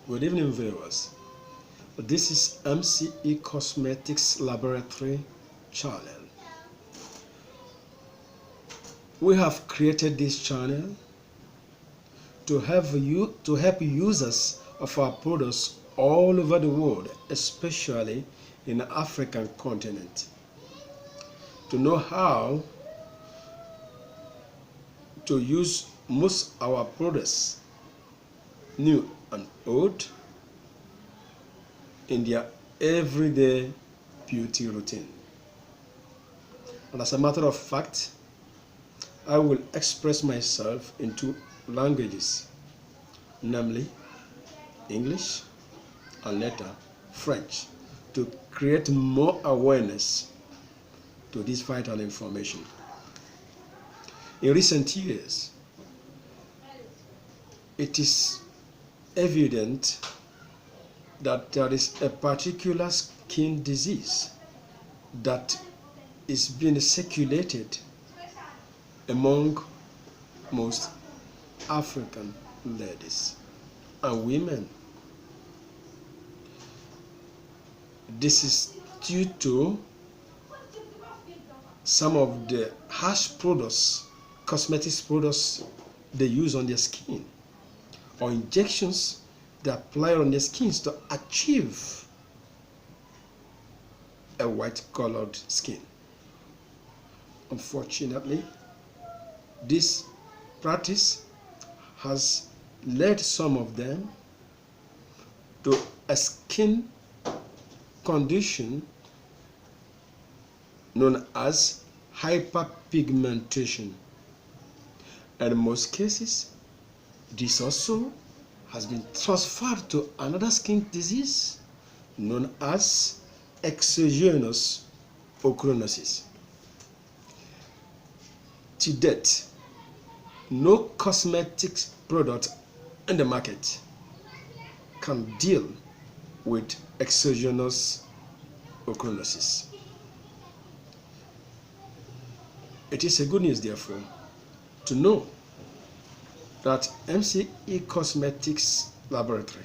Good evening, viewers. This is MCE Cosmetics Laboratory channel. We have created this channel to help users of our products all over the world, especially in the African continent, to know how to use most our products, new and old, in their everyday beauty routine. And as a matter of fact, I will express myself in two languages, namely English and later French, to create more awareness to this vital information. In recent years, it is evident that there is a particular skin disease that is being circulated among most African ladies and women. This is due to some of the harsh products, cosmetics products they use on their skin, or injections they apply on their skins to achieve a white-colored skin. Unfortunately, this practice has led some of them to a skin condition known as hyperpigmentation. And in most cases, this also has been transferred to another skin disease known as exogenous ochronosis. To date, no cosmetics product in the market can deal with exogenous ochronosis. It is a good news, therefore, to know that MCE Cosmetics Laboratory,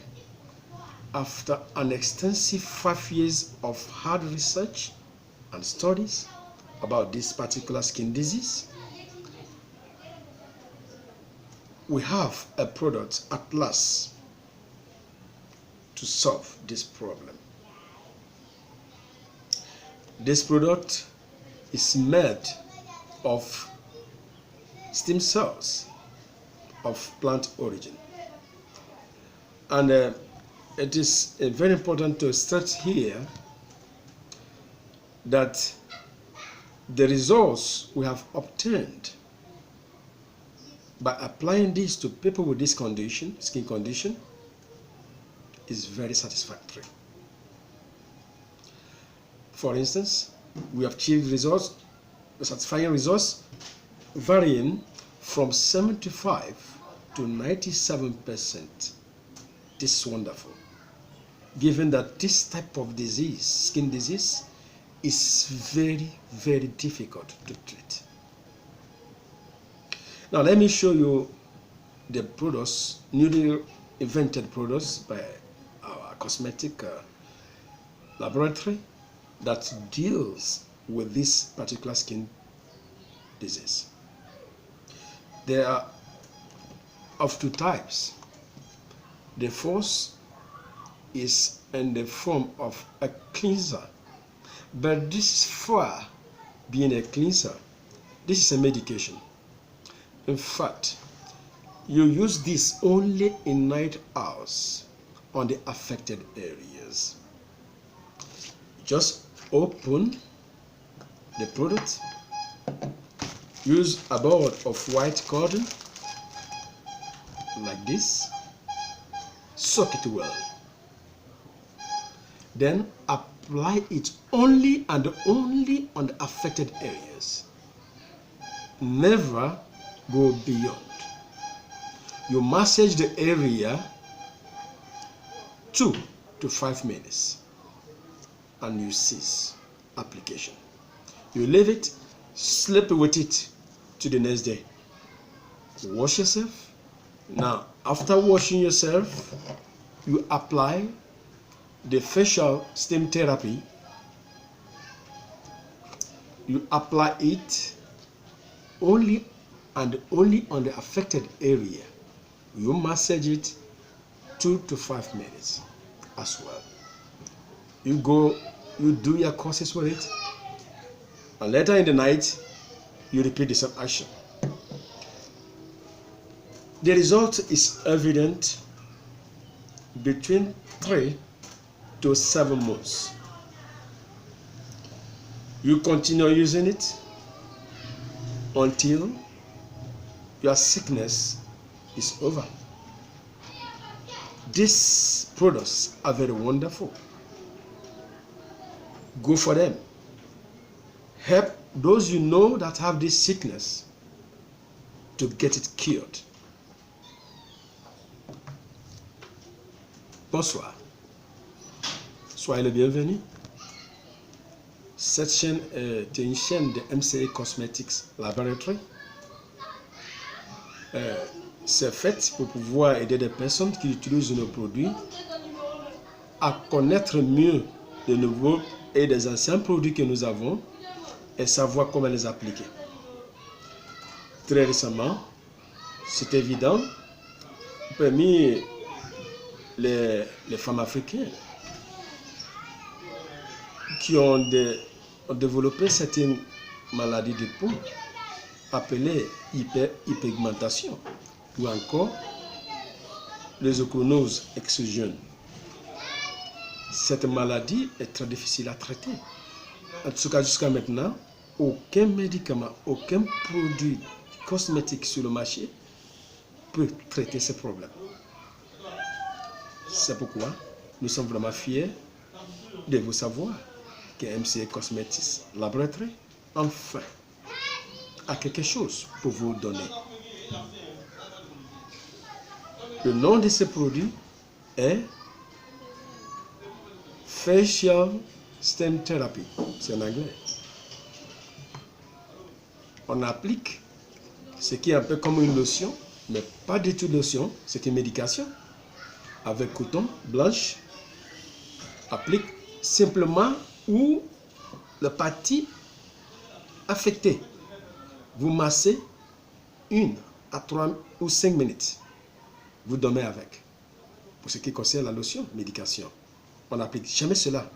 after an extensive 5 years of hard research and studies about this particular skin disease, we have a product at last to solve this problem. This product is made of stem cells of plant origin, and it is very important to stress here that the results we have obtained by applying this to people with this condition, skin condition, is very satisfactory. For instance, we have achieved results, satisfying results, varying from 75 to 97%. This is wonderful, given that this type of disease, skin disease, is very, very difficult to treat. Now let me show you the products, newly invented products by our cosmetic laboratory that deals with this particular skin disease. There are of two types. The first is in the form of a cleanser, but this is far being a cleanser. This is a medication. In fact, you use this only in night hours on the affected areas. Just open the product, use a board of white cotton like this, soak it well, then apply it only and only on the affected areas. Never go beyond. You massage the area 2 to 5 minutes and you cease application. You leave it, sleep with it to the next day. Wash yourself. Now, after washing yourself, you apply the facial steam therapy. You apply it only and only on the affected area. You massage it 2 to 5 minutes as well. You do your courses with it, and later in the night, you repeat the same action. The result is evident between 3 to 7 months. You continue using it until your sickness is over. These products are very wonderful. Go for them. Help those you know that have this sickness to get it cured. Bonsoir. Soyez le bienvenu. Cette chaîne est une chaîne de MCA Cosmetics Laboratory. C'est fait pour pouvoir aider des personnes qui utilisent nos produits à connaître mieux de nouveaux et des anciens produits que nous avons et savoir comment les appliquer. Très récemment, c'est évident, parmi les femmes africaines qui ont développé certaines maladies de peau appelées hyperpigmentation ou encore les zoonoses ex-jeunes. Cette maladie est très difficile à traiter. En tout cas, jusqu'à maintenant, aucun médicament, aucun produit cosmétique sur le marché peut traiter ce problème. C'est pourquoi nous sommes vraiment fiers de vous savoir que MCA Cosmetics Laboratory, enfin, a quelque chose pour vous donner. Le nom de ce produit est Facial Stem Therapy. C'est en anglais. On applique ce qui est un peu comme une lotion, mais pas du tout lotion, c'est une médication avec coton blanche. Applique simplement où le partie affectée. Vous massez 1 à 3 ou 5 minutes. Vous dormez avec. Pour ce qui concerne la lotion, médication, on n'applique jamais cela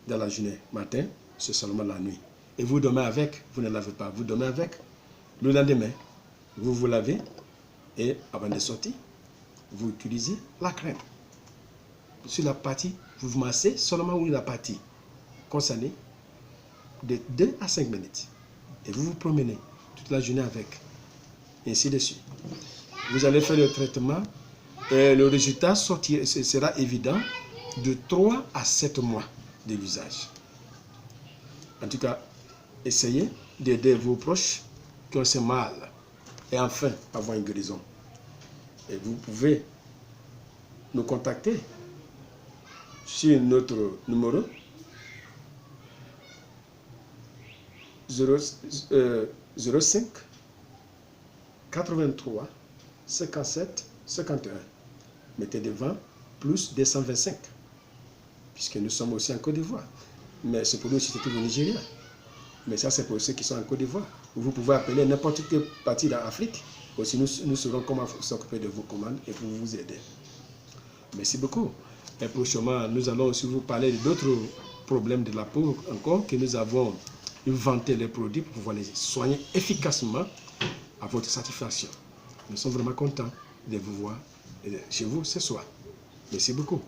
dans la journée. Matin, c'est seulement la nuit. Et vous dormez avec, vous ne lavez pas. Vous dormez avec. Le lendemain, vous vous lavez et avant de sortir, vous utilisez la crème. Sur la partie, vous vous massez seulement où la partie concernée de 2 à 5 minutes. Et vous vous promenez toute la journée avec. Et ainsi de suite. Vous allez faire le traitement et le résultat sera évident de 3 à 7 mois de l'usage. En tout cas, essayez d'aider vos proches qui ont ce mal et enfin avoir une guérison. Et vous pouvez nous contacter sur notre numéro 05 83 57 51. Mettez devant plus 225, puisque nous sommes aussi en Côte d'Ivoire. Mais c'est pour nous aussi, c'est au Nigeria. Mais ça, c'est pour ceux qui sont en Côte d'Ivoire. Vous pouvez appeler n'importe quelle partie d'Afrique. Aussi, nous saurons comment s'occuper de vos commandes et pour vous aider. Merci beaucoup. Et prochainement, nous allons aussi vous parler d'autres problèmes de la peau encore que nous avons inventé les produits pour pouvoir les soigner efficacement à votre satisfaction. Nous sommes vraiment contents de vous voir chez vous ce soir. Merci beaucoup.